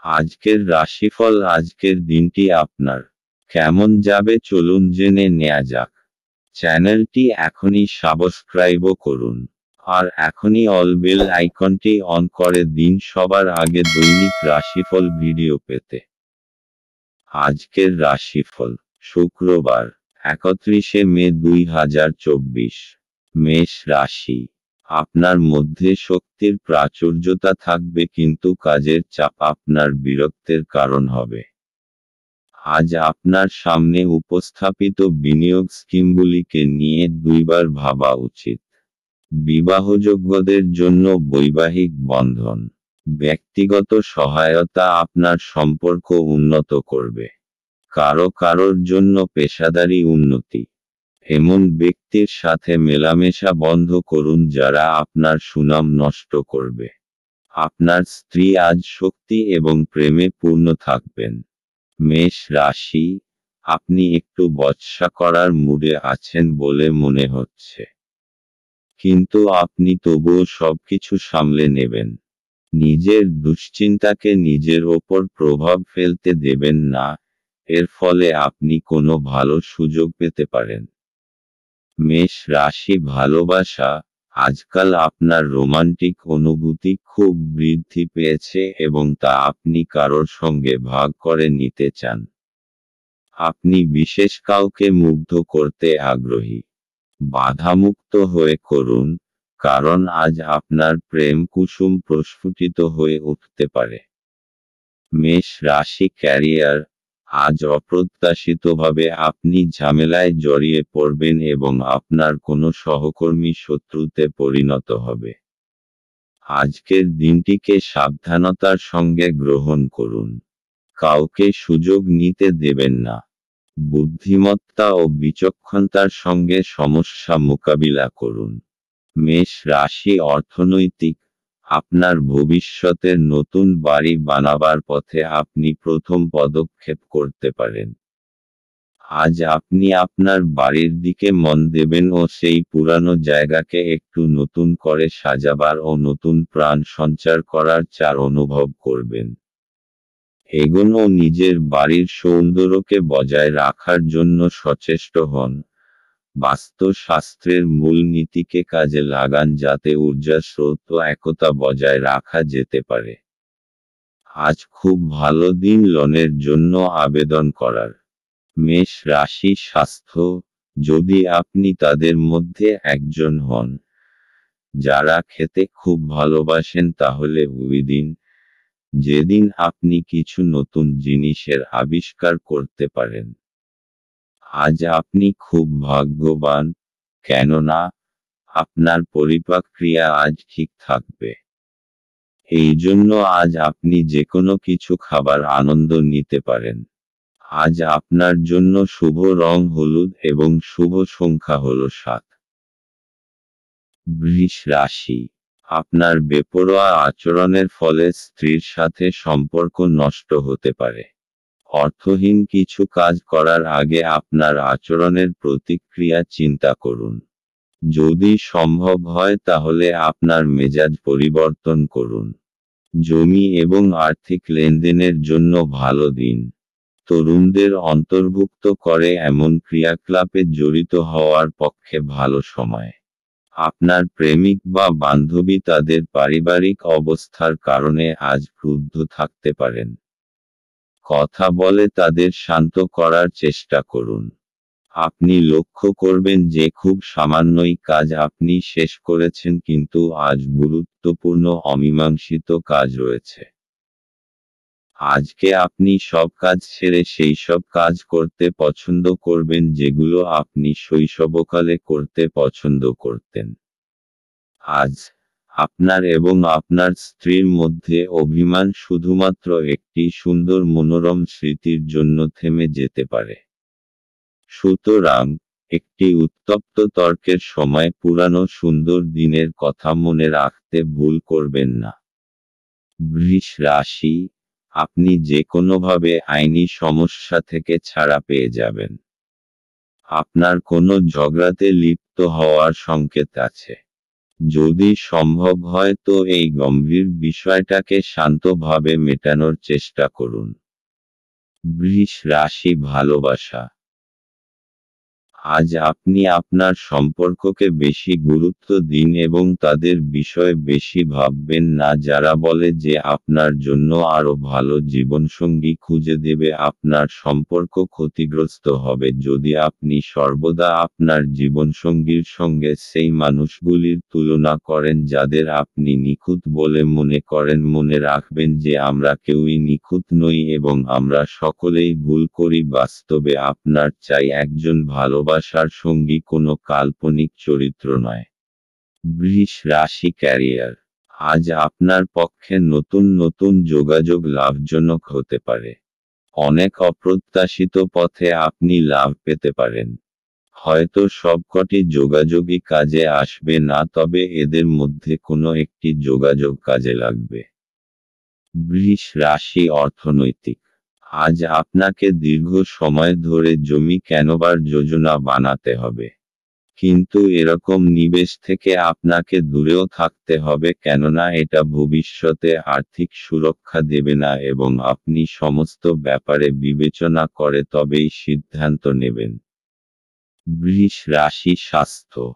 আজকের রাশিফল। আজকের দিনটি আপনার কেমন যাবে চলুন জেনে নেওয়া যাক। চ্যানেলটি এখনই সাবস্ক্রাইবও করুন, আর এখনই অল বেল আইকনটি অন করে দিন সবার আগে দৈনিক রাশিফল ভিডিও পেতে। আজকের রাশিফল শুক্রবার 31শে মে 2024। মেষ রাশি। আপনার মধ্যে শক্তির প্রাচুর্যতা থাকবে, কিন্তু কাজের চাপ আপনার বিরক্তের কারণ হবে। আজ আপনার সামনে উপস্থাপিত বিনিয়োগ স্কিমগুলিকে নিয়ে দুইবার ভাবা উচিত। বিবাহযোগ্যদের জন্য বৈবাহিক বন্ধন, ব্যক্তিগত সহায়তা আপনার সম্পর্ক উন্নত করবে। কারোর জন্য পেশাদারি উন্নতি। এমন ব্যক্তির সাথে মেলামেশা বন্ধ করুন যারা আপনার সুনাম নষ্ট করবে। আপনার স্ত্রী আজ শক্তি এবং প্রেমে পূর্ণ থাকবেন। মেষ রাশি। আপনি একটু বচসা করার মুডে আছেন বলে মনে হচ্ছে, কিন্তু আপনি তবুও সবকিছু সামলে নেবেন। নিজের দুশ্চিন্তাকে নিজের ওপর প্রভাব ফেলতে দেবেন না, এর ফলে আপনি কোনো ভালো সুযোগ পেতে পারেন। মেষ রাশি। ভালোবাসা। আজকাল আপনার রোমান্টিক অনুভূতি খুব বৃদ্ধি পেয়েছে এবং তা আপনি কারোর সঙ্গে ভাগ করে নিতে চান। আপনি বিশেষ কাউকে মুগ্ধ করতে আগ্রহী। বাধামুক্ত হয়ে করুন, কারণ আজ আপনার প্রেম কুসুম প্রস্ফুটিত হয়ে উঠতে পারে। মেষ রাশি। ক্যারিয়ার। আজ অপ্রত্যাশিতভাবে আপনি ঝামেলায় জড়িয়ে পড়বেন এবং আপনার কোনো সহকর্মী শত্রুতে পরিণত হবে। আজকের দিনটিকে সাবধানতার সঙ্গে গ্রহণ করুন। কাউকে সুযোগ নিতে দেবেন না। বুদ্ধিমত্তা ও বিচক্ষণতার সঙ্গে সমস্যা মোকাবিলা করুন। মেষ রাশি। অর্থনৈতিক। আপনার ভবিষ্যতের নতুন বাড়ি বানাবার পথে আপনি প্রথম পদক্ষেপ করতে পারেন। আজ আপনি আপনার বাড়ির দিকে মন দেবেন ও সেই পুরানো জায়গাকে একটু নতুন করে সাজাবার ও নতুন প্রাণ সঞ্চার করার চার অনুভব করবেন। এগোনো নিজের বাড়ির সৌন্দর্যকে বজায় রাখার জন্য সচেষ্ট হন। বাস্তুশাস্ত্রের মূল নীতিকে কাজে লাগান যাতে ঊর্জা স্রোত ও একতা বজায় রাখা যেতে পারে। আজ খুব ভালো দিন লোনের জন্য আবেদন করার। মেষ রাশি। স্বাস্থ্য। যদি আপনি তাদের মধ্যে একজন হন যারা খেতে খুব ভালোবাসেন, তাহলে ওই দিন, যেদিন আপনি কিছু নতুন জিনিসের আবিষ্কার করতে পারেন। আজ আপনি খুব ভাগ্যবান, কেননা আপনার পরিপাক ক্রিয়া আজ ঠিক থাকবে। এই জন্য আজ আপনি যেকোনো কিছু খাবার আনন্দ নিতে পারেন। আজ আপনার জন্য শুভ রং হলুদ এবং শুভ সংখ্যা হল 7। বৃষ রাশি। আপনার বেপরোয়া আচরণের ফলে স্ত্রীর সাথে সম্পর্ক নষ্ট হতে পারে। অর্থহীন কিছু কাজ করার আগে আপনার আচরণের প্রতিক্রিয়া চিন্তা করুন। যদি সম্ভব হয় তাহলে আপনার মেজাজ পরিবর্তন করুন। জমি এবং আর্থিক লেনদেনের জন্য ভালো দিন। তরুণদের অন্তর্ভুক্ত করে এমন ক্রিয়াকলাপে জড়িত হওয়ার পক্ষে ভালো সময়। আপনার প্রেমিক বা বান্ধবী তাদের পারিবারিক অবস্থার কারণে আজ ক্রুদ্ধ থাকতে পারেন। কথা বলে তাদের শান্ত করার চেষ্টা করুন। আপনি লক্ষ্য করবেন যে খুব সামান্যই কাজ আপনি শেষ করেছেন, কিন্তু আজ গুরুত্বপূর্ণ অমীমাংসিত কাজ রয়েছে। আজকে আপনি সব কাজ ছেড়ে সেই সব কাজ করতে পছন্দ করবেন যেগুলো আপনি শৈশবকালে করতে পছন্দ করতেন। আজ আপনার এবং আপনার স্ত্রীর মধ্যে অভিমান শুধুমাত্র একটি সুন্দর মনোরম স্মৃতির জন্য থেমে যেতে পারে। সুতরাং, একটি উত্তপ্ত তর্কের সময় পুরানো সুন্দর দিনের কথা মনে রাখতে ভুল করবেন না। বৃষ রাশি। আপনি যে কোনোভাবে আইনি সমস্যা থেকে ছাড়া পেয়ে যাবেন। আপনার কোনো ঝগড়াতে লিপ্ত হওয়ার সংকেত আছে। যদি সম্ভব হয় তো এই গম্ভীর বিষয়টাকে শান্তভাবে মেটানোর চেষ্টা করুন। বৃষ রাশি ভালোবাসা। আজ আপনি আপনার সম্পর্ককে বেশি গুরুত্ব দিন এবং তাদের বিষয়ে বেশি ভাববেন না যারা বলে যে আপনার জন্য আরও ভালো জীবনসঙ্গী খুঁজে দেবে। আপনার সম্পর্ক ক্ষতিগ্রস্ত হবে যদি আপনি সর্বদা আপনার জীবনসঙ্গীর সঙ্গে সেই মানুষগুলির তুলনা করেন যাদের আপনি নিখুঁত বলে মনে করেন। মনে রাখবেন যে আমরা কেউই নিখুঁত নই এবং আমরা সকলেই ভুল করি। বাস্তবে আপনার চাই একজন ভালোবাসার সঙ্গী, কোনো কাল্পনিক চরিত্র নয়। বৃষ রাশি ক্যারিয়ার। আজ আপনার পক্ষে নতুন নতুন যোগাযোগ লাভজনক হতে পারে। অনেক অপ্রত্যাশিত পথে আপনি লাভ পেতে পারেন। হয়তো সবকটি যোগাযোগই কাজে আসবে না, তবে এদের মধ্যে কোনো একটি যোগাযোগ কাজে লাগবে। বৃষ রাশি অর্থনৈতিক। আজ আপনাকে দীর্ঘ সময় ধরে জমি কেনবার যোজনা বানাতে হবে। কিন্তু এরকম নিবেশ থেকে আপনাকে দূরেও থাকতে হবে, কেননা এটা ভবিষ্যতে আর্থিক সুরক্ষা দেবে না এবং আপনি সমস্ত ব্যাপারে বিবেচনা করে তবেই সিদ্ধান্ত নেবেন। বৃষ রাশি স্বাস্থ্য।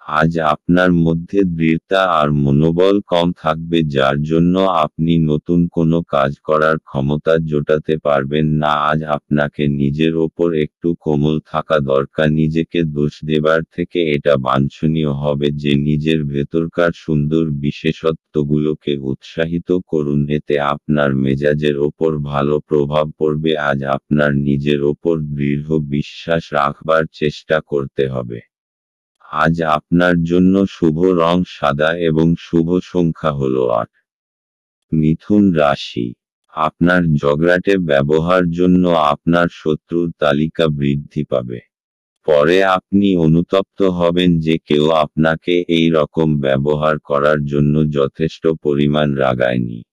আজ আপনার মধ্যে দৃঢ়তা আর মনোবল কম থাকবে, যার জন্য আপনি নতুন কোনো কাজ করার ক্ষমতা জোটাতে পারবেন না। আজ আপনাকে নিজের ওপর একটু কোমল থাকা দরকার। নিজেকে দোষ দেবার থেকে এটা বাঞ্ছনীয় হবে যে নিজের ভেতরকার সুন্দর বিশেষত্বগুলোকে উৎসাহিত করুন, এতে আপনার মেজাজের ওপর ভালো প্রভাব পড়বে। আজ আপনার নিজের ওপর দৃঢ় বিশ্বাস রাখবার চেষ্টা করতে হবে। আজ আপনার জন্য শুভ রং সাদা এবং শুভ সংখ্যা হলো 8। মিথুন রাশি। আপনার ঝগড়াটে ব্যবহার জন্য আপনার শত্রুর তালিকা বৃদ্ধি পাবে। পরে আপনি অনুতপ্ত হবেন যে কেউ আপনাকে এই রকম ব্যবহার করার জন্য যথেষ্ট পরিমাণ রাগায়নি।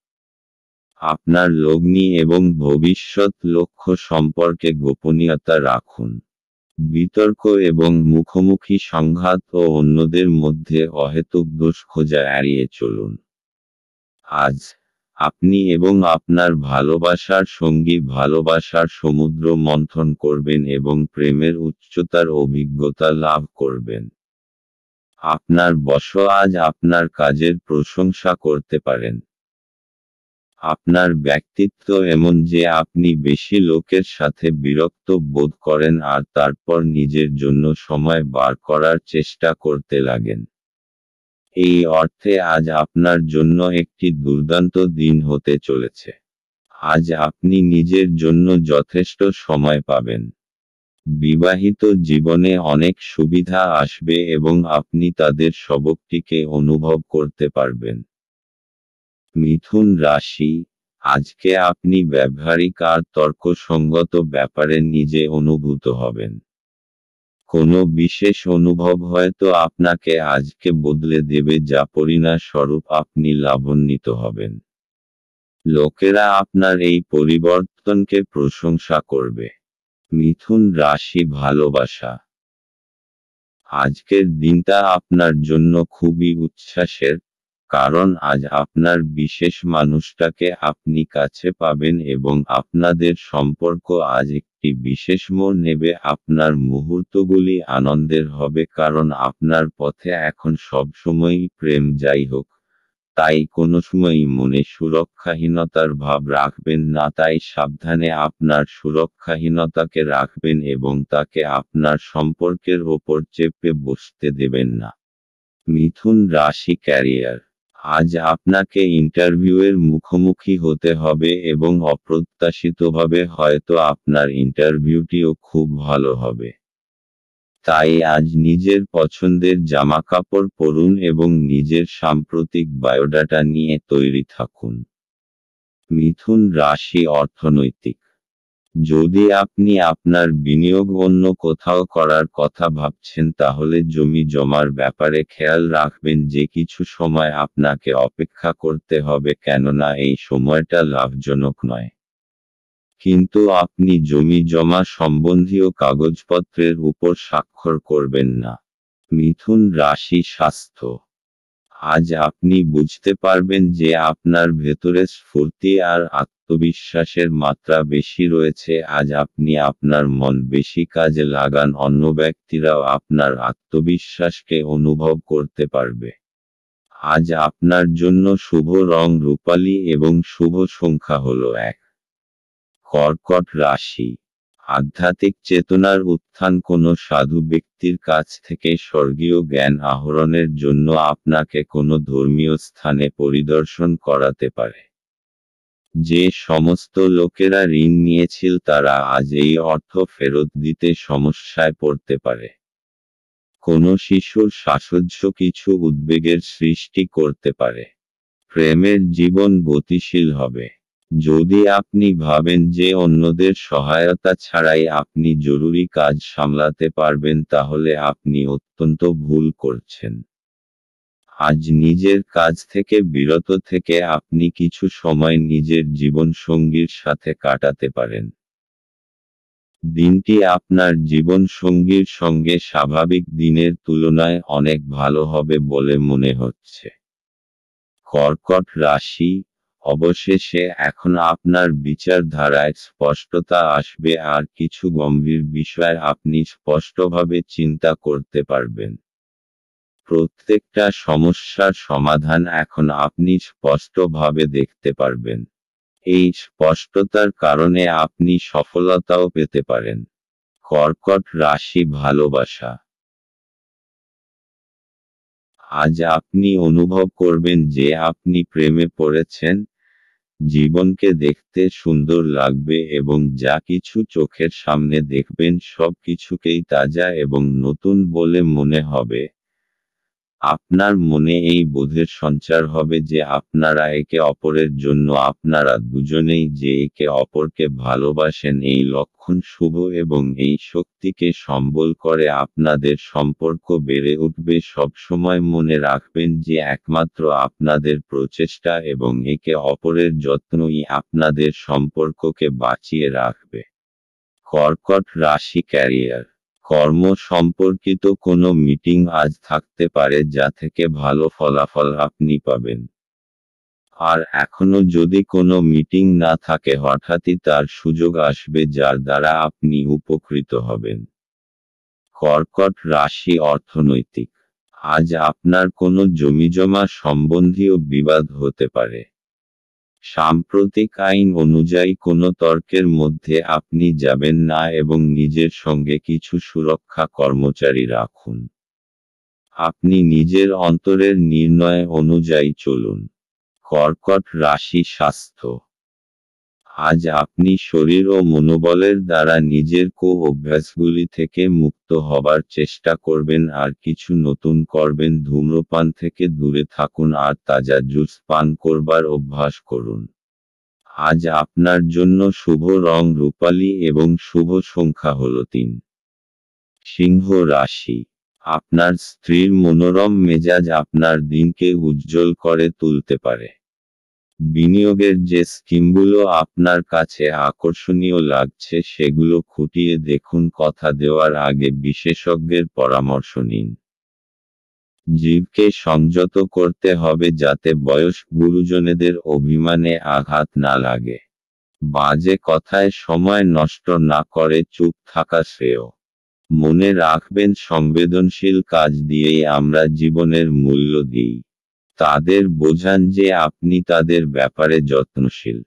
আপনার লগ্নি এবং ভবিষ্যৎ লক্ষ্য সম্পর্কে গোপনীয়তা রাখুন। বিতর্ক এবং মুখোমুখি সংঘাত ও অন্যদের মধ্যে অহেতুক দোষ খোঁজা এড়িয়ে চলুন। আজ আপনি এবং আপনার ভালোবাসার সঙ্গী ভালোবাসার সমুদ্র মন্থন করবেন এবং প্রেমের উচ্চতার অভিজ্ঞতা লাভ করবেন। আপনার বস আজ আপনার কাজের প্রশংসা করতে পারেন। আপনার ব্যক্তিত্ব এমন যে আপনি বেশি লোকের সাথে বিরক্ত বোধ করেন আর তারপর নিজের জন্য সময় বার করার চেষ্টা করতে লাগেন। এই অর্থে আজ আপনার জন্য একটি দুর্দান্ত দিন হতে চলেছে। আজ আপনি নিজের জন্য যথেষ্ট সময় পাবেন। বিবাহিত জীবনে অনেক সুবিধা আসবে এবং আপনি তাদের সবকটিকে অনুভব করতে পারবেন। মিথুন রাশি। আজকে আপনি ব্যবহারিক আর তর্কসঙ্গত ব্যাপারে নিজে অনুভূত হবেন। কোনো বিশেষ অনুভব হয়তো আপনাকে আজকে বদলে দেবে, যা পরিণামস্বরূপ আপনি লাভান্বিত হবেন। লোকেরা আপনার এই পরিবর্তনকে প্রশংসা করবে। মিথুন রাশি ভালোবাসা। আজকের দিনটা আপনার জন্য খুবই উচ্ছ্বাসের, কারণ আজ আপনার বিশেষ মানুষটাকে আপনি কাছে পাবেন এবং আপনাদের সম্পর্ক আজ একটি বিশেষ মোড় নেবে। আপনার মুহূর্তগুলি আনন্দের হবে, কারণ আপনার পথে এখন সবসময়ই প্রেম। যাই হোক, তাই কোনো সময়ই মনে সুরক্ষাহীনতার ভাব রাখবেন না। তাই সাবধানে আপনার সুরক্ষাহীনতাকে রাখবেন এবং তাকে আপনার সম্পর্কের ওপর চেপে বসতে দেবেন না। মিথুন রাশি ক্যারিয়ার। আজ আপনাকে ইন্টারভিউয়ের মুখোমুখি হতে হবে এবং অপ্রত্যাশিতভাবে হয়তো আপনার ইন্টারভিউটিও খুব ভালো হবে। তাই আজ নিজের পছন্দের জামাকাপড় পরুন এবং নিজের সাম্প্রতিক বায়োডাটা নিয়ে তৈরি থাকুন। মিথুন রাশি অর্থনৈতিক। যদি আপনি আপনার বিনিয়োগ অন্য কোথাও করার কথা ভাবছেন তাহলে জমি জমার ব্যাপারে খেয়াল রাখবেন যে কিছু সময় আপনাকে অপেক্ষা করতে হবে, কেননা এই সময়টা লাভজনক নয়। কিন্তু আপনি জমি জমা সম্বন্ধীয় কাগজপত্রের উপর স্বাক্ষর করবেন না। মিথুন রাশি স্বাস্থ্য। আজ আপনি বুঝতে পারবেন যে আপনার ভেতরে স্ফূর্তি আর আত্মবিশ্বাসের মাত্রা বেশি রয়েছে। আজ আপনি আপনার মন বেশি কাজে লাগান, অন্য ব্যক্তিরাও আপনার আত্মবিশ্বাসকে অনুভব করতে পারবে। আজ আপনার জন্য শুভ রং রূপালী এবং শুভ সংখ্যা হল 1। কর্কট রাশি। আধ্যাত্মিক চেতনার উত্থান। কোনো সাধু ব্যক্তির কাছ থেকে স্বর্গীয় জ্ঞান আহরণের জন্য আপনাকে কোনো ধর্মীয় স্থানে পরিদর্শন করাতে পারে। যে সমস্ত লোকেরা ঋণ নিয়েছিল তারা আজ এই অর্থ ফেরত দিতে সমস্যায় পড়তে পারে। কোনো শিশুর সাহচর্য কিছু উদ্বেগের সৃষ্টি করতে পারে। প্রেমের জীবন গতিশীল হবে। যদি আপনি ভাবেন যে অন্যদের সহায়তা ছাড়াই আপনি জরুরি কাজ সামলাতে পারবেন তাহলে আপনি অত্যন্ত ভুল করছেন। আজ নিজের কাজ থেকে বিরত থেকে আপনি কিছু সময় নিজের জীবনসঙ্গীর সাথে কাটাতে পারেন। দিনটি আপনার জীবনসঙ্গীর সঙ্গে স্বাভাবিক দিনের তুলনায় অনেক ভালো হবে বলে মনে হচ্ছে। কর্কট রাশি। অবশেষে এখন আপনার বিচারধারায় স্পষ্টতা আসবে আর কিছু গম্ভীর বিষয় আপনি স্পষ্টভাবে চিন্তা করতে পারবেন। প্রত্যেকটা সমস্যার সমাধান এখন আপনি স্পষ্টভাবে দেখতে পারবেন। এই স্পষ্টতার কারণে আপনি সফলতাও পেতে পারেন। কর্কট রাশি ভালোবাসা। আজ আপনি অনুভব করবেন যে আপনি প্রেমে পড়েছেন। জীবনকে দেখতে সুন্দর লাগবে এবং যা কিছু চোখের সামনে দেখবেন সব কিছুকেই তাজা এবং নতুন বলে মনে হবে। আপনার মনে এই বোধের সঞ্চার হবে যে আপনারা একে অপরের জন্য আপনারা দুজনেই যে একে অপরকে ভালোবাসেন। এই লক্ষণ শুভ এবং এই শক্তিকে সম্বল করে আপনাদের সম্পর্ক বেড়ে উঠবে। সবসময় মনে রাখবেন যে একমাত্র আপনাদের প্রচেষ্টা এবং একে অপরের যত্নই আপনাদের সম্পর্ককে বাঁচিয়ে রাখবে। কর্কট রাশি ক্যারিয়ার। কর্ম সম্পর্কিত কোনো মিটিং আজ থাকতে পারে যা থেকে ভালো ফলাফল আপনি পাবেন। আর এখনো যদি কোনো মিটিং না থাকে হঠাৎই তার সুযোগ আসবে যার দ্বারা আপনি উপকৃত হবেন। কর্কট রাশি অর্থনৈতিক। আজ আপনার কোনো জমিজমা সম্বন্ধীয় বিবাদ হতে পারে। সাম্প্রতিক আইন অনুযায়ী কোনো তর্কের মধ্যে আপনি যাবেন না এবং নিজের সঙ্গে কিছু সুরক্ষা কর্মচারী রাখুন। আপনি নিজের অন্তরের নির্ণয় অনুযায়ী চলুন। কর্কট রাশি স্বাস্থ্য। আজ আপনি শরীর ও মনোবলের দ্বারা নিজের অভ্যাসগুলি থেকে মুক্ত হবার চেষ্টা করবেন আর কিছু নতুন করবেন। ধূম্রপান থেকে দূরে থাকুন আর তাজা জুস পান করবার অভ্যাস করুন। আজ আপনার জন্য শুভ রং রূপালী এবং শুভ সংখ্যা হল 3। সিংহ রাশি। আপনার স্ত্রীর মনোরম মেজাজ আপনার দিনকে উজ্জ্বল করে তুলতে পারে। বিনিয়োগের যে স্কিমগুলো আপনার কাছে আকর্ষণীয় লাগছে সেগুলো খুঁটিয়ে দেখুন। কথা দেওয়ার আগে বিশেষজ্ঞের পরামর্শ নিন। জীবকে সংযত করতে হবে যাতে বয়স্ক গুরুজনেদের অভিমানে আঘাত না লাগে। বাজে কথায় সময় নষ্ট না করে চুপ থাকা শ্রেয়। মনে রাখবেন সংবেদনশীল কাজ দিয়েই আমরা জীবনের মূল্য দিই। তাদের বোঝান যে আপনি তাদের ব্যাপারে যত্নশীল।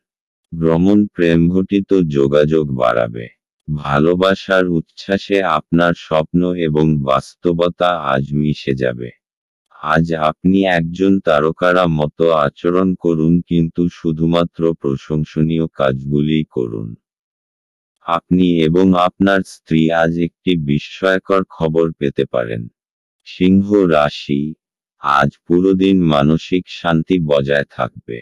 ভ্রমণ প্রেমঘটিত যোগাযোগ বাড়াবে। ভালোবাসার উচ্ছ্বাসে আপনার স্বপ্ন এবং বাস্তবতা আজ মিশে যাবে। আজ আপনি একজন তারকারা মতো আচরণ করুন কিন্তু শুধুমাত্র প্রশংসনীয় কাজগুলিই করুন। আপনি এবং আপনার স্ত্রী আজ একটি বিস্ময়কর খবর পেতে পারেন। সিংহ রাশি। আজ পুরো দিন মানসিক শান্তি বজায় থাকবে।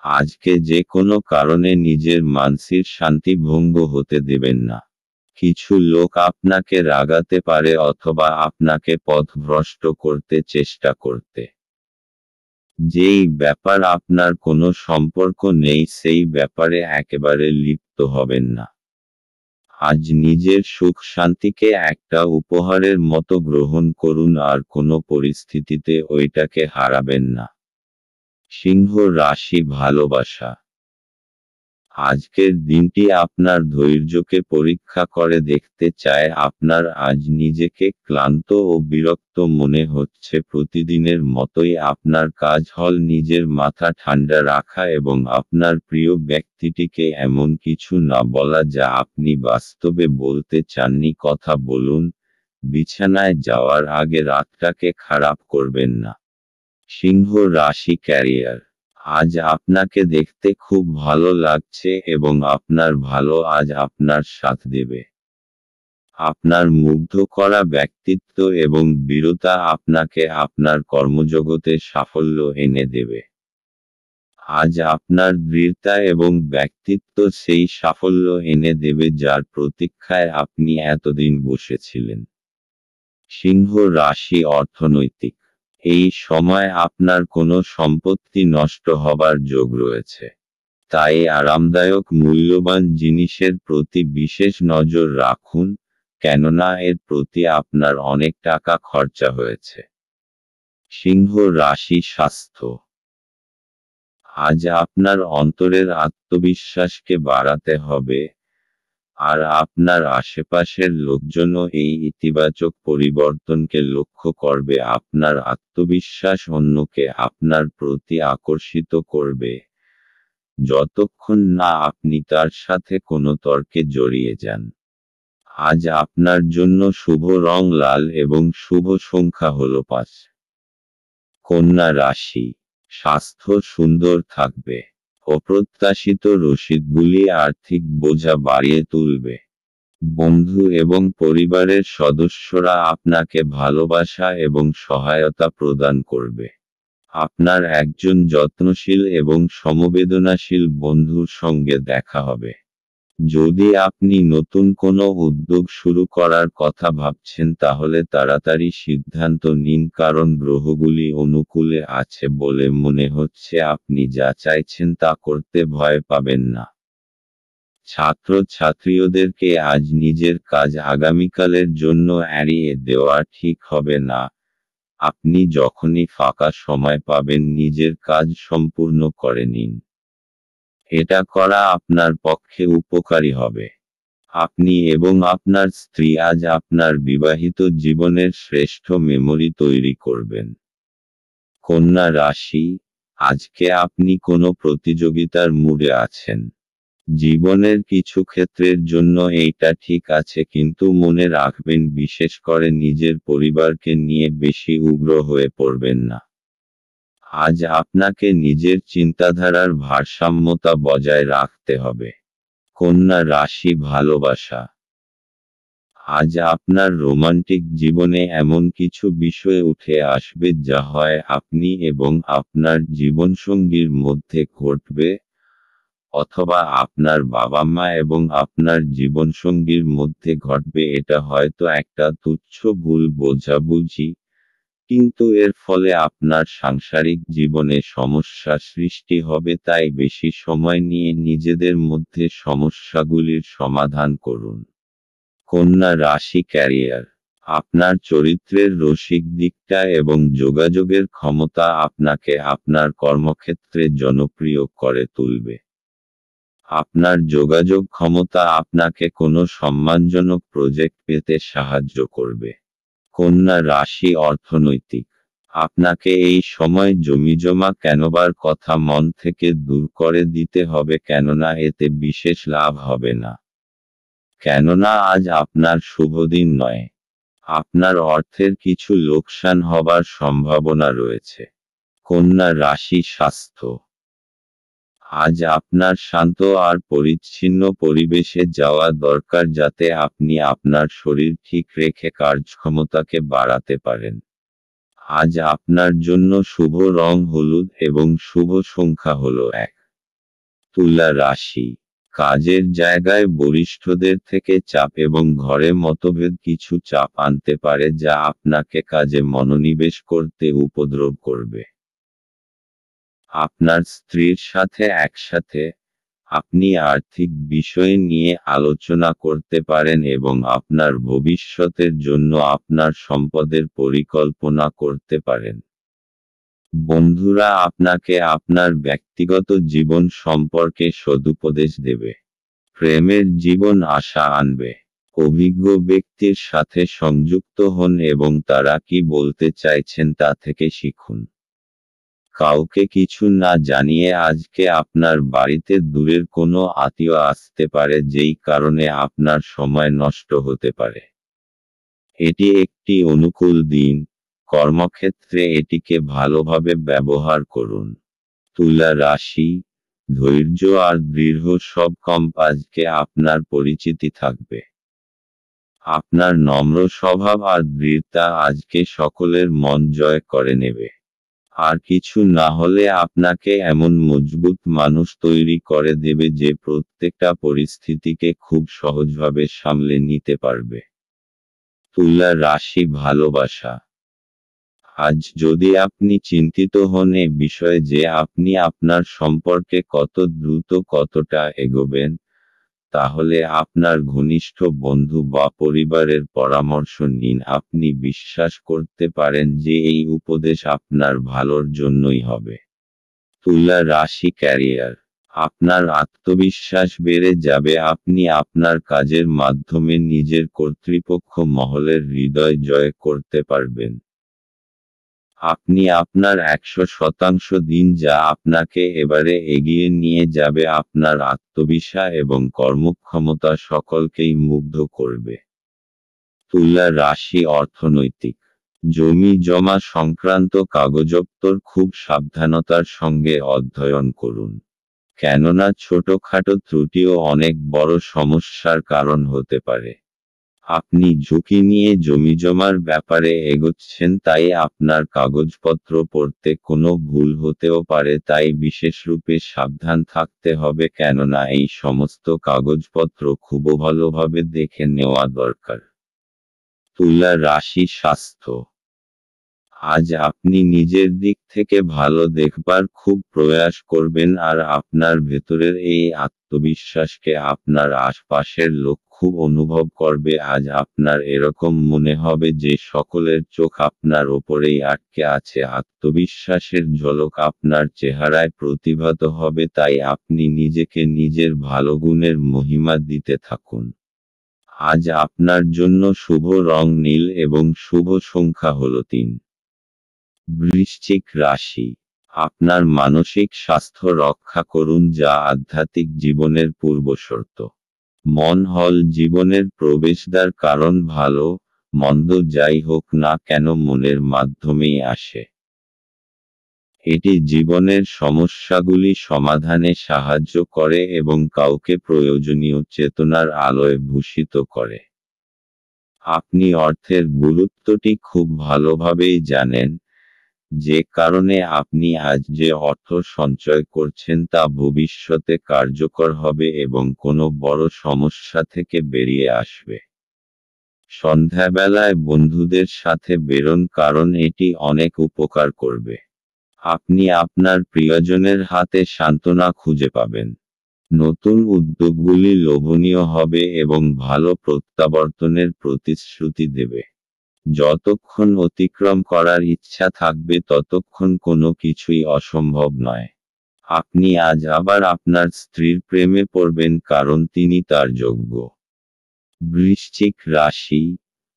আজকে যে কোনো কারণে নিজের মানসিক শান্তি ভঙ্গ হতে দেবেন না। কিছু লোক আপনাকে রাগাতে পারে অথবা আপনাকে পথভ্রষ্ট করতে চেষ্টা করতে। যেই ব্যাপার আপনার কোনো সম্পর্ক নেই সেই ব্যাপারে একেবারে লিপ্ত হবেন না। আজ নিজের সুখ শান্তিকে একটা উপহারের মতো গ্রহণ করুন আর কোনো পরিস্থিতিতে ওইটাকে হারাবেন না। সিংহ রাশি ভালোবাসা। আজকের দিনটি আপনার ধৈর্যকে পরীক্ষা করে দেখতে চায়। আপনার আজ নিজেকে ক্লান্ত ও বিরক্ত মনে হচ্ছে। প্রতিদিনের মতোই আপনার কাজ হল নিজের মাথা ঠান্ডা রাখা এবং আপনার প্রিয় ব্যক্তিটিকে এমন কিছু না বলা যা আপনি বাস্তবে বলতে চাননি। কথা বলুন, বিছানায় যাওয়ার আগে রাতটাকে খারাপ করবেন না। সিংহ রাশি ক্যারিয়ার। আজ আপনাকে দেখতে খুব ভালো লাগছে এবং আপনার ভালো আজ আপনার সাথ দেবে। আপনার মুগ্ধ করা ব্যক্তিত্ব এবং বীরতা আপনাকে আপনার কর্মজগতে সাফল্য এনে দেবে। আজ আপনার দৃঢ়তা এবং ব্যক্তিত্ব সেই সাফল্য এনে দেবে যার প্রতীক্ষায় আপনি এতদিন বসেছিলেন। সিংহ রাশি অর্থনৈতিক। এই সময় আপনার কোনো সম্পত্তি নষ্ট হবার যোগ রয়েছে। তাই আরামদায়ক মূল্যবান জিনিসের প্রতি বিশেষ নজর রাখুন, কেননা এর প্রতি আপনার অনেক টাকা খরচা হয়েছে। সিংহ রাশি স্বাস্থ্য। আজ আপনার অন্তরের আত্মবিশ্বাসকে বাড়াতে হবে, আর আপনার আশেপাশের লোকজনও এই ইতিবাচক পরিবর্তনকে লক্ষ্য করবে। আপনার আত্মবিশ্বাস অন্যকে আপনার প্রতি আকর্ষিত করবে, যতক্ষণ না আপনি তার সাথে কোনো তর্কে জড়িয়ে যান। আজ আপনার জন্য শুভ রং লাল এবং শুভ সংখ্যা হল 5। কন্যা রাশি। স্বাস্থ্য সুন্দর থাকবে। অপ্রত্যাশিত রসিদগুলি আর্থিক বোঝা বাড়িয়ে তুলবে। বন্ধু এবং পরিবারের সদস্যরা আপনাকে ভালোবাসা এবং সহায়তা প্রদান করবে। আপনার একজন যত্নশীল এবং সমবেদনাশীল বন্ধুর সঙ্গে দেখা হবে। যদি আপনি নতুন কোনো উদ্যোগ শুরু করার কথা ভাবছেন তাহলে তাড়াতাড়ি সিদ্ধান্ত নিন, কারণ গ্রহগুলি অনুকূলে আছে বলে মনে হচ্ছে। আপনি যা চাইছেন তা করতে ভয় পাবেন না। ছাত্রছাত্রীদেরকে আজ নিজের কাজ আগামীকালের জন্য এড়িয়ে দেওয়া ঠিক হবে না। আপনি যখনই ফাঁকা সময় পাবেন নিজের কাজ সম্পূর্ণ করে নিন। এটা করা আপনার পক্ষে উপকারী হবে। আপনি এবং আপনার স্ত্রী আজ আপনার বিবাহিত জীবনের শ্রেষ্ঠ মেমরি তৈরি করবেন। কন্যা রাশি। আজকে আপনি কোনো প্রতিযোগিতার মুডে আছেন। জীবনের কিছু ক্ষেত্রের জন্য এইটা ঠিক আছে, কিন্তু মনে রাখবেন বিশেষ করে নিজের পরিবারকে নিয়ে বেশি উগ্র হয়ে পড়বেন না। আজ আপনাকে নিজের চিন্তাধারার ভারসাম্যতা বজায় রাখতে হবে। কন্যা রাশি ভালোবাসা। আজ আপনার রোমান্টিক জীবনে এমন কিছু বিষয় উঠে আসবে যা হয় আপনি এবং আপনার জীবনসঙ্গীর মধ্যে ঘটবে, অথবা আপনার বাবা মা এবং আপনার জীবনসঙ্গীর মধ্যে ঘটবে। এটা হয়তো একটা তুচ্ছ ভুল বোঝাবুঝি, কিন্তু এর ফলে আপনার সাংসারিক জীবনে সমস্যা সৃষ্টি হবে। তাই বেশি সময় নিয়ে নিজেদের মধ্যে সমস্যাগুলির সমাধান করুন। কন্যা রাশি ক্যারিয়ার। আপনার চরিত্রের রসিক দিকটা এবং যোগাযোগের ক্ষমতা আপনাকে আপনার কর্মক্ষেত্রে জনপ্রিয় করে তুলবে। আপনার যোগাযোগ ক্ষমতা আপনাকে কোনো সম্মানজনক প্রজেক্ট পেতে সাহায্য করবে। কন্যা রাশি অর্থনৈতিক। আপনাকে এই সময় জমিজমা কেনবার কথা মন থেকে দূর করে দিতে হবে, কেননা এতে বিশেষ লাভ হবে না। কেননা আজ আপনার শুভদিন নয়। আপনার অর্থের কিছু লোকসান হবার সম্ভাবনা রয়েছে। কন্যা রাশি স্বাস্থ্য। আজ আপনার শান্ত আর পরিচ্ছন্ন পরিবেশে যাওয়া দরকার, যাতে আপনি আপনার শরীর ঠিক রেখে কার্যক্ষমতাকে বাড়াতে পারেন। আজ আপনার জন্য শুভ রং হলুদ এবং শুভ সংখ্যা হল 1। তুলা রাশি। কাজের জায়গায় বরিষ্ঠদের থেকে চাপ এবং ঘরে মতভেদ কিছু চাপ আনতে পারে যা আপনাকে কাজে মনোনিবেশ করতে উপদ্রব করবে। আপনার স্ত্রীর সাথে একসাথে আপনি আর্থিক বিষয় নিয়ে আলোচনা করতে পারেন এবং আপনার ভবিষ্যতের জন্য আপনার সম্পদের পরিকল্পনা করতে পারেন। বন্ধুরা আপনাকে আপনার ব্যক্তিগত জীবন সম্পর্কে সদুপদেশ দেবে। প্রেমের জীবন আশা আনবে। অভিজ্ঞ ব্যক্তির সাথে সংযুক্ত হন এবং তারা কি বলতে চাইছেন তা থেকে শিখুন। কাউকে কিছু না জানিয়ে আজকে আপনার বাড়িতে দূরের কোনো আত্মীয় আসতে পারে, যেই কারণে আপনার সময় নষ্ট হতে পারে। এটি একটি অনুকূল দিন, কর্মক্ষেত্রে এটিকে ভালোভাবে ব্যবহার করুন। তুলা রাশি, ধৈর্য আর দৃঢ় সব কম আজকে আপনার পরিচিতি থাকবে। আপনার নম্র স্বভাব আর দৃঢ়তা আজকে সকলের মন জয় করে নেবে। আর কিছু না হলে আপনাকে এমন মজবুত মানুষ তৈরি করে দেবে যে প্রত্যেকটা পরিস্থিতিকে খুব সহজভাবে সামলে নিতে পারবে। তুলা রাশি, ভালোবাসা। আজ যদি আপনি চিন্তিত হন এ বিষয়ে যে আপনি আপনার সম্পর্কে কত দ্রুত কতটা এগোবেন, তাহলে আপনার ঘনিষ্ঠ বন্ধু বা পরিবারের পরামর্শ নিন। আপনি বিশ্বাস করতে পারেন যে এই উপদেশ আপনার ভালোর জন্যই হবে। তুলা রাশি, ক্যারিয়ার। আপনার আত্মবিশ্বাস বেড়ে যাবে। আপনি আপনার কাজের মাধ্যমে নিজের কর্তৃপক্ষ মহলের হৃদয় জয় করতে পারবেন। আপনি আপনার 100% দিন যা আপনাকে এবারে এগিয়ে নিয়ে যাবে। আপনার আত্মবিশ্বাস এবং কর্মক্ষমতা সকলকেই মুগ্ধ করবে। তুলা রাশি, অর্থনৈতিক। জমি জমা সংক্রান্ত কাগজপত্র খুব সাবধানতার সঙ্গে অধ্যয়ন করুন, কেননা ছোটখাটো ত্রুটিও অনেক বড় সমস্যার কারণ হতে পারে। আপনি ঝুঁকি নিয়ে জমিজমার ব্যাপারে এগোচ্ছেন, তাই আপনার কাগজপত্র পড়তে কোনো ভুল হতেও পারে, তাই বিশেষরূপে সাবধান থাকতে হবে, কেননা এই সমস্ত কাগজপত্র খুব ভালোভাবে দেখে নেওয়া দরকার। তুলা রাশি, স্বাস্থ্য। আজ আপনি নিজের দিক থেকে ভালো দেখবার খুব প্রয়াস করবেন আর আপনার ভেতরের এই আত্মবিশ্বাসকে আপনার আশপাশের লোক খুব অনুভব করবে। আজ আপনার এরকম মনে হবে যে সকলের চোখ আপনার ওপরেই আটকে আছে। আত্মবিশ্বাসের ঝলক আপনার চেহারায় প্রতিভাত হবে, তাই আপনি নিজেকে নিজের ভালো গুণের মহিমা দিতে থাকুন। আজ আপনার জন্য শুভ রং নীল এবং শুভ সংখ্যা হল 3। বৃশ্চিক রাশি। আপনার মানসিক স্বাস্থ্য রক্ষা করুন, যা আধ্যাত্মিক জীবনের পূর্বশর্ত। মন হল জীবনের প্রবেশদ্বার, কারণ ভালো মন্দ যাই হোক না কেন মনের মাধ্যমেই আসে। এটি জীবনের সমস্যাগুলি সমাধানে সাহায্য করে এবং কাউকে প্রয়োজনীয় চেতনার আলোয় ভূষিত করে। আপনি অর্থের গুরুত্বটি খুব ভালোভাবেই জানেন, যে কারণে আপনি আজ যে অর্থ সঞ্চয় করছেন তা ভবিষ্যতে কার্যকর হবে এবং কোনো বড় সমস্যা থেকে বেরিয়ে আসবে। সন্ধ্যাবেলায় বন্ধুদের সাথে বেরোন, কারণ এটি অনেক উপকার করবে। আপনি আপনার প্রিয়জনের হাতে সান্ত্বনা খুঁজে পাবেন। নতুন উদ্যোগগুলি লোভনীয় হবে এবং ভালো প্রত্যাবর্তনের প্রতিশ্রুতি দেবে। যতক্ষণ অতিক্রম করার ইচ্ছা থাকবে ততক্ষণ কোনো কিছুই অসম্ভব নয়। আপনি আজ আবার আপনার স্ত্রীর প্রেমে পড়বেন, কারণ তিনি তার যোগ্য। বৃশ্চিক রাশি।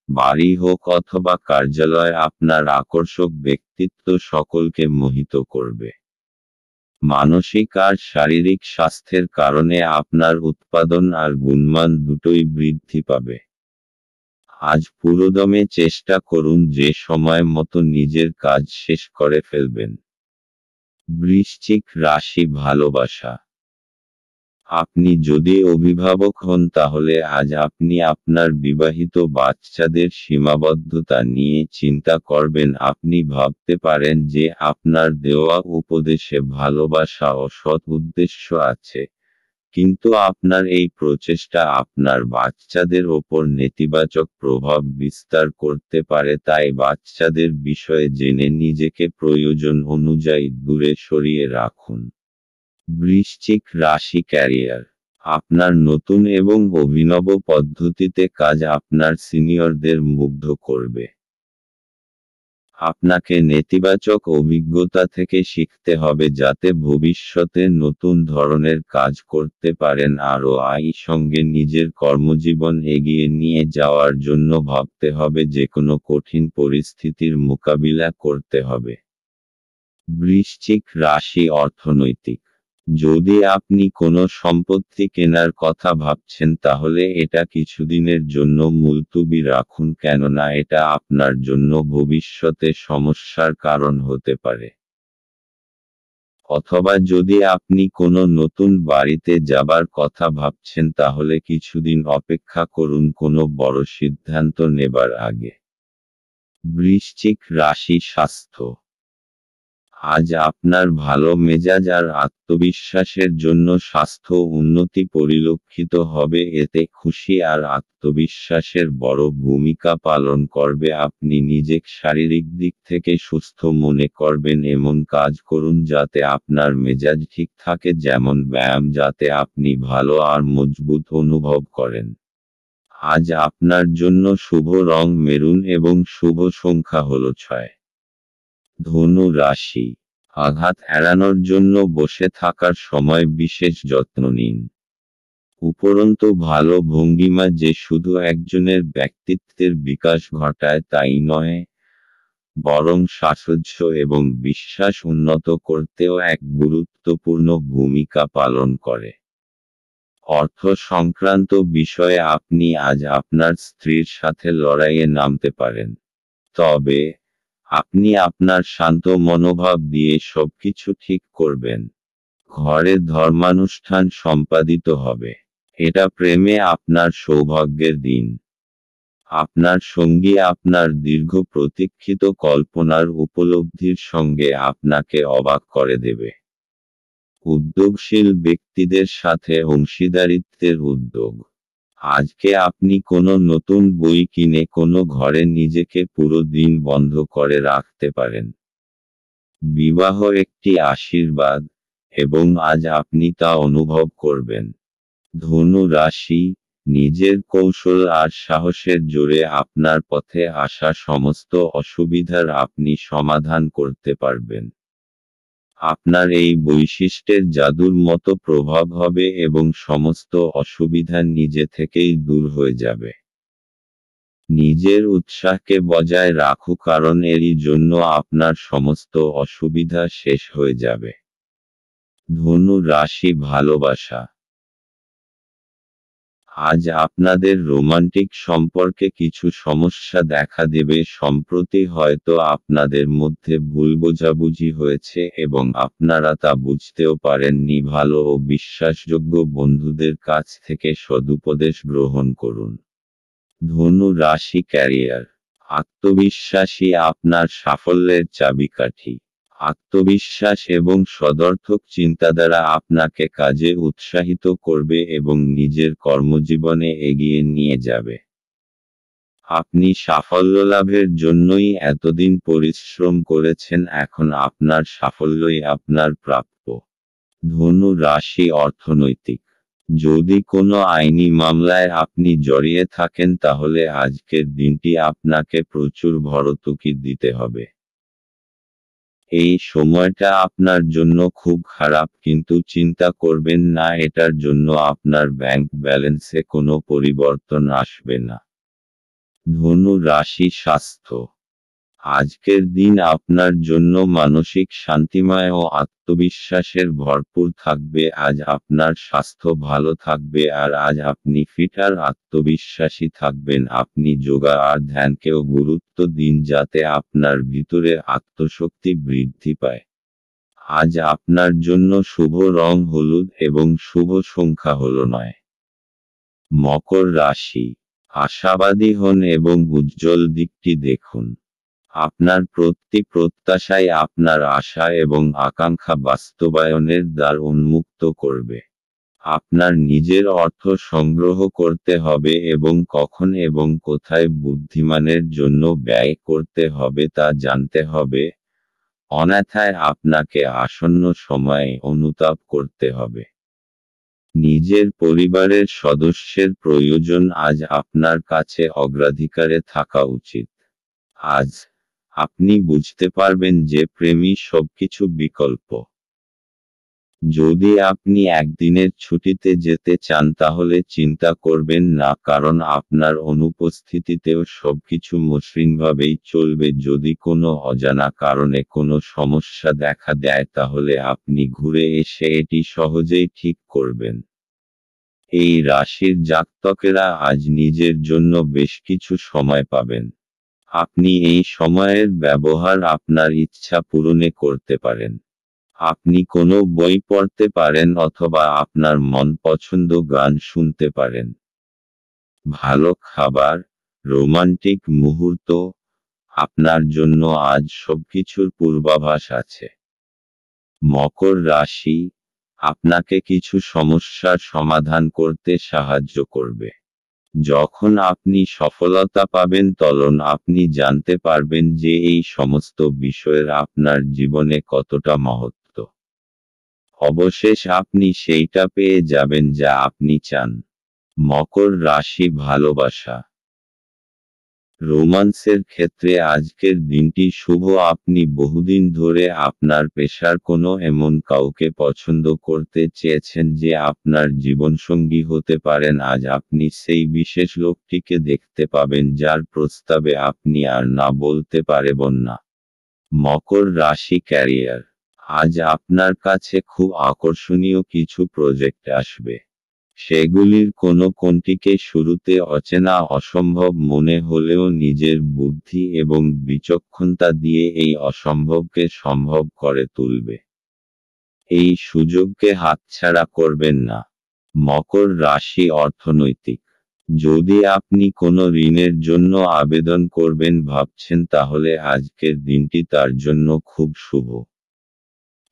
বাড়ি হোক অথবা কার্যালয়, আপনার আকর্ষক ব্যক্তিত্ব সকলকে মোহিত করবে। মানসিক আর শারীরিক স্বাস্থ্যের কারণে আপনার উৎপাদন আর গুণমান দুটোই বৃদ্ধি পাবে। আজ পুরোদমে চেষ্টা করুন যে সময় মতো নিজের কাজ শেষ করে ফেলবেন। বৃশ্চিক রাশি, ভালোবাসা। আপনি যদি অভিভাবক হন তাহলে আজ আপনি আপনার বিবাহিত বাচ্চাদের সীমাবদ্ধতা নিয়ে চিন্তা করবেন। আপনি ভাবতে পারেন যে আপনার দেওয়া উপদেশে ভালোবাসা ও সৎ উদ্দেশ্য আছে, কিন্তু আপনার এই প্রচেষ্টা আপনার বাচ্চাদের ওপর নেতিবাচক প্রভাব বিস্তার করতে পারে, তাই বাচ্চাদের বিষয়ে জেনে নিজেকে প্রয়োজন অনুযায়ী দূরে সরিয়ে রাখুন। বৃশ্চিক রাশি ক্যারিয়ার। আপনার নতুন এবং অভিনব পদ্ধতিতে কাজ আপনার সিনিয়রদের মুগ্ধ করবে। আপনাকে নেতিবাচক অভিজ্ঞতা থেকে শিখতে হবে যাতে ভবিষ্যতে নতুন ধরনের কাজ করতে পারেন আরও সঙ্গে নিজের কর্মজীবন এগিয়ে নিয়ে যাওয়ার জন্য ভাবতে হবে যেকোনো কঠিন পরিস্থিতির মোকাবিলা করতে হবে। বৃশ্চিক রাশি অর্থনৈতিক। যদি আপনি কোনো সম্পত্তি কেনার কথা ভাবছেন তাহলে এটা কিছুদিনের জন্য মুলতুবি রাখুন কেননা এটা আপনার জন্য ভবিষ্যতে সমস্যার কারণ হতে পারে। অথবা যদি আপনি কোনো নতুন বাড়িতে যাবার কথা ভাবছেন তাহলে কিছুদিন অপেক্ষা করুন কোনো বড় সিদ্ধান্ত নেবার আগে। বৃশ্চিক রাশি স্বাস্থ্য। আজ আপনার ভালো মেজাজ আর আত্মবিশ্বাসের জন্য স্বাস্থ্য উন্নতি পরিলক্ষিত হবে এতে খুশি আর আত্মবিশ্বাসের বড় ভূমিকা পালন করবে আপনি নিজেকে শারীরিক দিক থেকে সুস্থ মনে করবেন এমন কাজ করুন যাতে আপনার মেজাজ ঠিক থাকে যেমন ব্যায়াম যাতে আপনি ভালো আর মজবুত অনুভব করেন। আজ আপনার জন্য শুভ রং মেরুন এবং শুভ সংখ্যা হলো 6। ধনু রাশি। আঘাত এড়ানোর জন্য বসে থাকার সময় বিশেষ যত্ন নিন। উপরন্তু ভালো ভঙ্গিমা যে শুধু একজনের ব্যক্তিত্বের বিকাশ ঘটায় তাই নয়, বরং সাহচর্য এবং বিশ্বাস উন্নত করতেও এক গুরুত্বপূর্ণ ভূমিকা পালন করে। অর্থ সংক্রান্ত বিষয়ে আপনি আজ আপনার স্ত্রীর সাথে লড়াইয়ে নামতে পারেন, তবে আপনি আপনার শান্ত মনোভাব দিয়ে সবকিছু ঠিক করবেন। ঘরে ধর্মানুষ্ঠান সম্পাদিত হবে। এটা প্রেমে আপনার সৌভাগ্যের দিন। আপনার সঙ্গী আপনার দীর্ঘ প্রতীক্ষিত কল্পনার উপলব্ধির সঙ্গে আপনাকে অবাক করে দেবে। উদ্যোগশীল ব্যক্তিদের সাথে অংশীদারিত্বের উদ্যোগ। আজকে আপনি কোনো নতুন বই কিনে কোনো ঘরে নিজেকে পুরো দিন বন্ধ করে রাখতে পারেন। বিবাহ একটি আশীর্বাদ, এবং আজ আপনি তা অনুভব করবেন। ধনু রাশি। নিজের কৌশল আর সাহসের জোরে আপনার পথে আসা সমস্ত অসুবিধার আপনি সমাধান করতে পারবেন। আপনার এই বৈশিষ্ট্যের জাদুর মতো প্রভাব হবে এবং সমস্ত অসুবিধা নিজে থেকেই দূর হয়ে যাবে। নিজের উৎসাহকে বজায় রাখুন কারণ এরই জন্য আপনার সমস্ত অসুবিধা শেষ হয়ে যাবে। ধনু রাশি ভালোবাসা। আজ আপনাদের রোমান্টিক সম্পর্কে কিছু সমস্যা দেখা দেবে সম্প্রতি হয়তো আপনাদের মধ্যে ভুল বোঝাবুঝি হয়েছে এবং আপনারা তা বুঝতেও পারেননি ভালো ও বিশ্বাসযোগ্য বন্ধুদের কাছ থেকে সদুপদেশ গ্রহণ করুন। ধনু রাশি ক্যারিয়ার। আত্মবিশ্বাসী আপনার সাফল্যের চাবিকাঠি। আত্মবিশ্বাস এবং সদর্থক চিন্তাধারা আপনাকে কাজে উৎসাহিত করবে এবং নিজের কর্মজীবনে এগিয়ে নিয়ে যাবে। আপনি সাফল্য লাভের জন্যই এতদিন পরিশ্রম করেছেন এখন আপনার সাফল্যই আপনার প্রাপ্য। ধনু রাশি অর্থনৈতিক। যদি কোনো আইনি মামলায় আপনি জড়িয়ে থাকেন তাহলে আজকের দিনটি আপনাকে প্রচুর ভর্তুকি দিতে হবে। এই সময়টা আপনার জন্য খুব খারাপ কিন্তু চিন্তা করবেন না এটার জন্য আপনার ব্যাংক ব্যালেন্সে কোনো পরিবর্তন আসবে না। ধনু রাশি স্বাস্থ্য। আজকের দিন আপনার জন্য মানসিক শান্তিময় ও আত্মবিশ্বাসের ভরপুর থাকবে আজ আপনার স্বাস্থ্য ভালো থাকবে আর আজ আপনি ফিট আর আত্মবিশ্বাসী থাকবেন আপনি যোগা আর ধ্যানকেও গুরুত্ব দিন যাতে আপনার ভিতরে আত্মশক্তি বৃদ্ধি পায়। আজ আপনার জন্য শুভ রং হলুদ এবং শুভ সংখ্যা হলো 9। মকর রাশি। আশাবাদী হন এবং উজ্জ্বল দিকটি দেখুন। আপনার প্রতি প্রত্যাশাই আপনার আশা এবং আকাঙ্ক্ষা বাস্তবায়নের দ্বার উন্মুক্ত করবে। আপনার নিজের অর্থ সংগ্রহ করতে হবে এবং কখন এবং কোথায় বুদ্ধিমানের জন্য ব্যয় করতে হবে তা জানতে হবে। অন্যথায় আপনাকে আসন্ন সময়ে অনুতাপ করতে হবে। নিজের পরিবারের সদস্যের প্রয়োজন আজ আপনার কাছে অগ্রাধিকারে থাকা উচিত। আজ আপনি বুঝতে পারবেন যে প্রেমই সবকিছু বিকল্প। যদি আপনি একদিনের ছুটিতে যেতে চান তাহলে চিন্তা করবেন না, কারণ আপনার অনুপস্থিতিতেও সবকিছু মসৃণভাবেই চলবে। যদি কোনো অজানা কারণে কোনো সমস্যা দেখা দেয় তাহলে আপনি ঘুরে এসে এটি সহজেই ঠিক করবেন। এই রাশির জাতকেরা আজ নিজের জন্য বেশ কিছু সময় পাবেন। আপনি এই সময়ের ব্যবহার আপনার ইচ্ছা পূরণে করতে পারেন। আপনি কোনো বই পড়তে পারেন অথবা আপনার মন পছন্দ গান শুনতে পারেন। ভালো খাবার, রোমান্টিক মুহূর্ত, আপনার জন্য আজ সবকিছুর পূর্বাভাস আছে। মকর রাশি আপনাকে কিছু সমস্যার সমাধান করতে সাহায্য করবে। যখন আপনি সফলতা পাবেন তখন আপনি জানতে পারবেন যে এই সমস্ত বিষয়ের আপনার জীবনে কতটা মহত্ব। অবশেষ আপনি সেইটা পেয়ে যাবেন যা আপনি চান। মকর রাশি ভালোবাসা, রোমান্সের ক্ষেত্রে আজকের দিনটি শুভ। আপনি বহুদিন ধরে আপনার পেশার কোনো এমন কাউকে পছন্দ করতে চেয়েছেন যে আপনার জীবনসঙ্গী হতে পারেন। আজ আপনি সেই বিশেষ লোকটিকে দেখতে পাবেন যার প্রস্তাবে আপনি আর না বলতে পারবেন না। মকর রাশি ক্যারিয়ার, আজ আপনার কাছে খুব আকর্ষণীয় কিছু প্রজেক্ট আসবে। সেগুলির কোনটিকে শুরুতে অচেনা অসম্ভব মনে হলেও নিজের বুদ্ধি এবং বিচক্ষণতা দিয়ে এই অসম্ভবকে সম্ভব করে তুলবে। এই সুযোগকে হাতছাড়া করবেন না। মকর রাশি অর্থনৈতিক, যদি আপনি কোনো ঋণের জন্য আবেদন করবেন ভাবছেন তাহলে আজকের দিনটি তার জন্য খুব শুভ।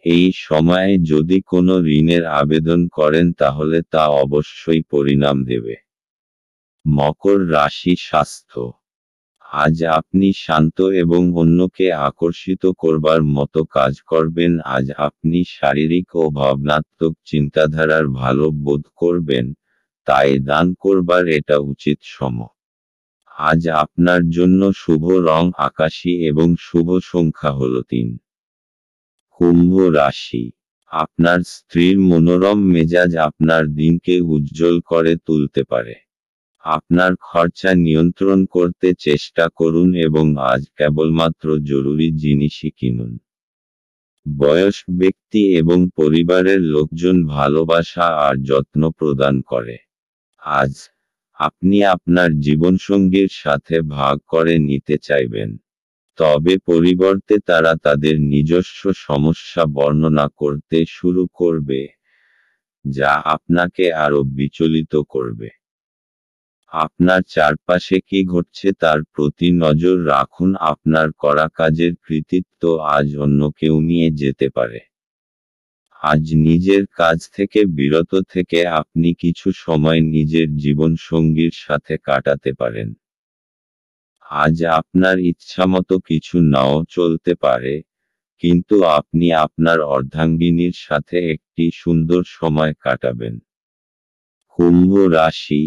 এই সময়ে যদি কোনো ঋণের আবেদন করেন তাহলে তা অবশ্যই পরিণাম দেবে। মকর রাশি স্বাস্থ্য, আজ আপনি শান্ত এবং অন্যকে আকর্ষিত করবার মতো কাজ করবেন। আজ আপনি শারীরিক ও ভাবনাত্মক চিন্তাধারার ভালো বোধ করবেন, তাই দান করবার এটা উচিত সময়। আজ আপনার জন্য শুভ রং আকাশী এবং শুভ সংখ্যা হল 3। কুম্ভ রাশি, আপনার স্ত্রীর মনোরম মেজাজ আপনার দিনকে উজ্জ্বল করে তুলতে পারে। আপনার খরচা নিয়ন্ত্রণ করতে চেষ্টা করুন এবং আজ কেবলমাত্র জরুরি জিনিসই কিনুন। বয়স্ক ব্যক্তি এবং পরিবারের লোকজন ভালোবাসা আর যত্ন প্রদান করে। আজ আপনি আপনার জীবনসঙ্গীর সাথে ভাগ করে নিতে চাইবেন, তবে পরিবর্তে তারা তাদের নিজস্ব সমস্যা বর্ণনা করতে শুরু করবে, যা আপনাকে আরও বিচলিত করবে। আপনার চারপাশে কি ঘটছে তার প্রতি নজর রাখুন। আপনার করা কাজের কৃতিত্ব আজ অন্য কেউ নিয়ে যেতে পারে। আজ নিজের কাজ থেকে বিরত থেকে আপনি কিছু সময় নিজের জীবনসঙ্গীর সাথে কাটাতে পারেন। আজ আপনার ইচ্ছামতো কিছু নাও চলতে পারে, কিন্তু আপনি আপনার অর্ধাঙ্গিনীর সাথে একটি সুন্দর সময় কাটাবেন। কুম্ভ রাশি,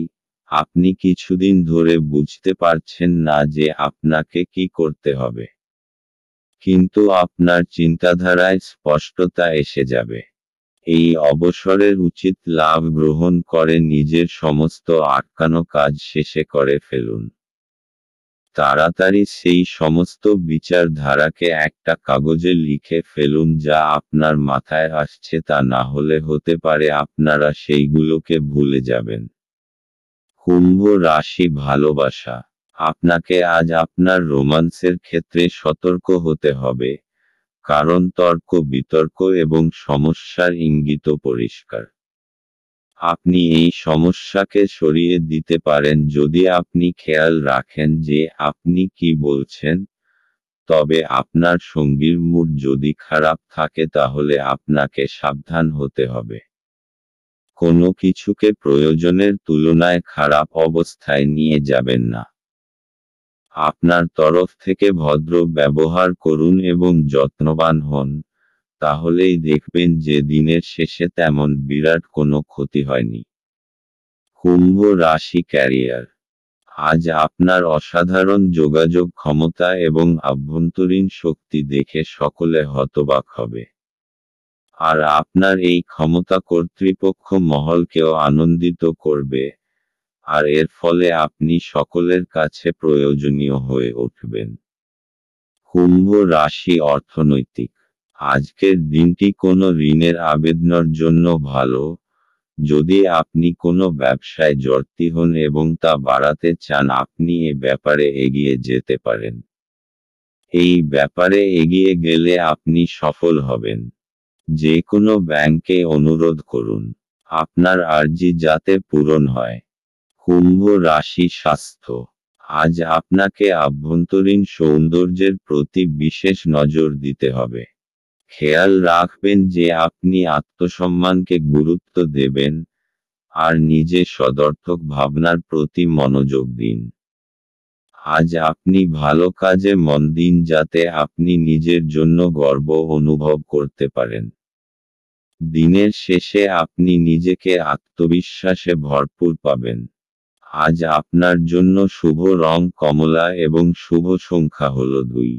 আপনি কিছুদিন ধরে বুঝতে পারছেন না যে আপনাকে কি করতে হবে, কিন্তু আপনার চিন্তাধারায় স্পষ্টতা এসে যাবে। এই অবসরের উচিত লাভ গ্রহণ করে নিজের সমস্ত আটকানো কাজ শেষে করে ফেলুন। তাড়াতাড়ি সেই সমস্ত বিচারধারাকে একটা কাগজে লিখে ফেলুন যা আপনার মাথায় আসছে, তা না হলে হতে পারে আপনারা সেইগুলোকে ভুলে যাবেন। কুম্ভ রাশি ভালোবাসা, আপনাকে আজ আপনার রোমান্সের ক্ষেত্রে সতর্ক হতে হবে, কারণ তর্ক বিতর্ক এবং সমস্যার ইঙ্গিত পরিষ্কার। আপনি এই সমস্যাকে সরিয়ে দিতে পারেন যদি আপনি খেয়াল রাখেন যে আপনি কি বলছেন, তবে আপনার সঙ্গীর মুড যদি খারাপ থাকে তাহলে আপনাকে সাবধান হতে হবে। কোনো কিছুকে প্রয়োজনের তুলনায় খারাপ অবস্থায় নিয়ে যাবেন না। আপনার তরফ থেকে ভদ্র ব্যবহার করুন এবং যত্নবান হন, তাহলেই দেখবেন যে দিনের শেষে তেমন বিরাট কোনো ক্ষতি হয়নি। কুম্ভ রাশি ক্যারিয়ার। আজ আপনার অসাধারণ যোগাযোগ ক্ষমতা এবং আভ্যন্তরীণ শক্তি দেখে সকলে হতবাক হবে। আর আপনার এই ক্ষমতা কর্তৃপক্ষ মহলকেও আনন্দিত করবে, আর এর ফলে আপনি সকলের কাছে প্রয়োজনীয় হয়ে উঠবেন। কুম্ভ রাশি অর্থনৈতিক। আজকের দিনটি কোনো ঋণের আবেদনের জন্য ভালো, যদি আপনি কোনো ব্যবসায় জড়িত হন এবং তা বাড়াতে চান আপনি এ ব্যাপারে এগিয়ে যেতে পারেন। এই ব্যাপারে এগিয়ে গেলে আপনি সফল হবেন। যে কোনো ব্যাংকে অনুরোধ করুন, আপনার আর্জি যাতে পূরণ হয়। কুম্ভ রাশি স্বাস্থ্য। আজ আপনাকে আভ্যন্তরীণ সৌন্দর্যের প্রতি বিশেষ নজর দিতে হবে। খেয়াল রাখবেন যে আপনি আত্মসম্মানকে গুরুত্ব দেবেন, আর নিজে সদর্থক ভাবনার প্রতি মনোযোগ দিন। আজ আপনি ভালো কাজে মন দিন যাতে আপনি নিজের জন্য গর্ব অনুভব করতে পারেন। দিনের শেষে আপনি নিজেকে আত্মবিশ্বাসে ভরপুর পাবেন। আজ আপনার জন্য শুভ রং কমলা এবং শুভ সংখ্যা হল 2।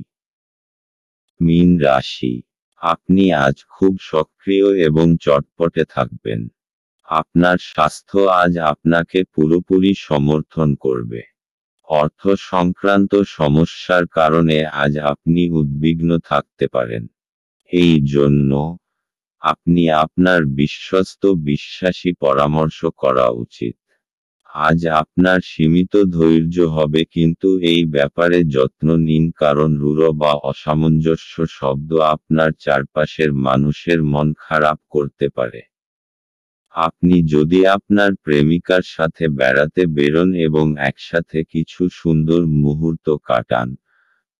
মীন রাশি। আপনি আজ খুব সক্রিয় এবং চটপটে থাকবেন। আপনার স্বাস্থ্য আজ আপনাকে পুরোপুরি সমর্থন করবে। অর্থ সংক্রান্ত সমস্যার কারণে আজ আপনি উদ্বিগ্ন থাকতে পারেন। এই জন্য আপনি আপনার বিশ্বস্ত বিশ্বাসী পরামর্শ করা উচিত। আজ আপনার সীমিত ধৈর্য হবে, কিন্তু এই ব্যাপারে যত্ন নিন কারণ রূঢ় বা অসামঞ্জস্য শব্দ আপনার চারপাশের মানুষের মন খারাপ করতে পারে। আপনি যদি আপনার প্রেমিকার সাথে বেড়াতে বেরোন এবং একসাথে কিছু সুন্দর মুহূর্ত কাটান,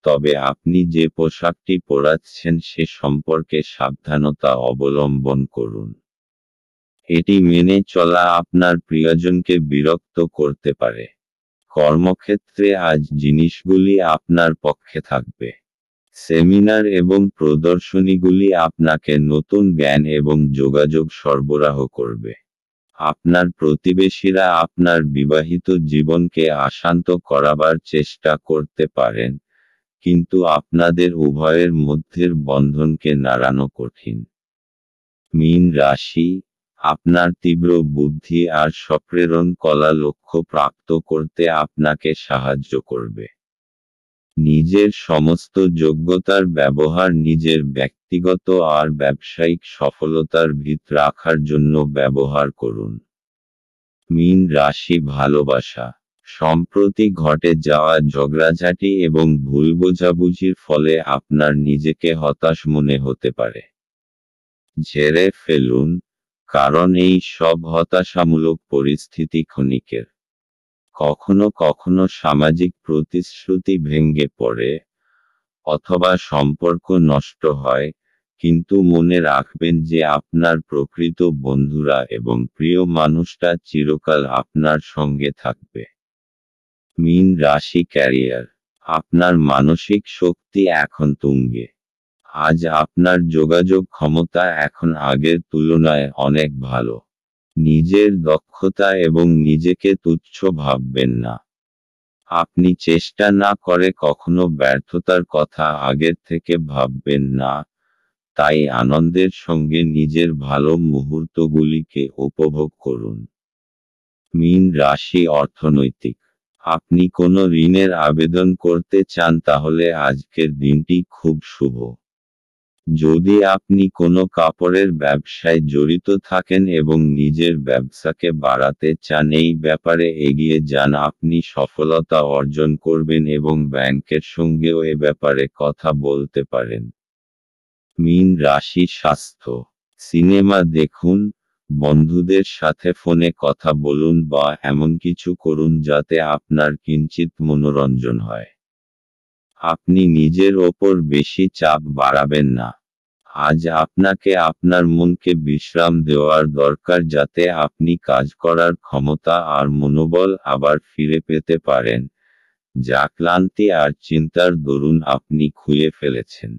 তবে আপনি যে পোশাকটি পরাচ্ছেন সে সম্পর্কে সাবধানতা অবলম্বন করুন। এটি মেনে চলা আপনার প্রিয়জনকে বিরক্ত করতে পারে। কর্মক্ষেত্রে আজ জিনিসগুলি আপনার পক্ষে থাকবে। সেমিনার এবং প্রদর্শনীগুলি আপনাকে নতুন জ্ঞান এবং যোগাযোগ সরবরাহ করবে। আপনার প্রতিবেশীরা আপনার বিবাহিত জীবনকে অশান্ত করাবার চেষ্টা করতে পারেন, কিন্তু আপনাদের উভয়ের মধ্যের বন্ধনকে নাড়ানো কঠিন। মীন রাশি। আপনার তীব্র বুদ্ধি আর সপ্রেরণ কলা লক্ষ্য প্রাপ্ত করতে আপনাকে সাহায্য করবে। নিজের সমস্ত যোগ্যতার ব্যবহার নিজের ব্যক্তিগত আর ব্যবসায়িক সফলতার ভিত রাখার জন্য ব্যবহার করুন। মীন রাশি ভালোবাসা। সম্প্রতি ঘটে যাওয়া ঝগড়াঝাটি এবং ভুল বোঝাবুঝির ফলে আপনার নিজেকে হতাশ মনে হতে পারে। ঝেড়ে ফেলুন, কারণ এই সব হতাশামূলক পরিস্থিতি ক্ষণিকের। কখনো কখনো সামাজিক প্রতিশ্রুতি ভেঙে পড়ে, অথবা সম্পর্ক নষ্ট হয়, কিন্তু মনে রাখবেন যে আপনার প্রকৃত বন্ধুরা এবং প্রিয় মানুষটা চিরকাল আপনার সঙ্গে থাকবে। মীন রাশি ক্যারিয়ার। আপনার মানসিক শক্তি এখন তুঙ্গে। আজ আপনার যোগাযোগ ক্ষমতা এখন আগের তুলনায় অনেক ভালো। নিজের দক্ষতা এবং নিজেকে তুচ্ছ ভাববেন না। আপনি চেষ্টা না করে কখনো ব্যর্থতার কথা আগের থেকে ভাববেন না, তাই আনন্দের সঙ্গে নিজের ভালো মুহূর্তগুলিকে উপভোগ করুন। মীন রাশি অর্থনৈতিক। আপনি কোনো ঋণের আবেদন করতে চান তাহলে আজকের দিনটি খুব শুভ। যদি আপনি কোনো কাপড়ের ব্যবসায় জড়িত থাকেন এবং নিজের ব্যবসাকে বাড়াতে চান এই ব্যাপারে এগিয়ে যান, আপনি সফলতা অর্জন করবেন এবং ব্যাংকের সঙ্গেও এ ব্যাপারে কথা বলতে পারেন। মীন রাশি স্বাস্থ্য। সিনেমা দেখুন, বন্ধুদের সাথে ফোনে কথা বলুন বা এমন কিছু করুন যাতে আপনার কিঞ্চিৎ মনোরঞ্জন হয়। আপনি নিজের ওপর বেশি চাপ বাড়াবেন না। আজ আপনাকে আপনার মনকে বিশ্রাম দেওয়ার দরকার যাতে আপনি কাজ করার ক্ষমতা আর মনোবল আবার ফিরে পেতে পারেন, যা ক্লান্তি আর চিন্তার দরুন আপনি খুলে ফেলেছেন।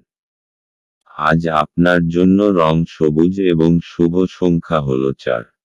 আজ আপনার জন্য রং সবুজ এবং শুভ সংখ্যা হল 4।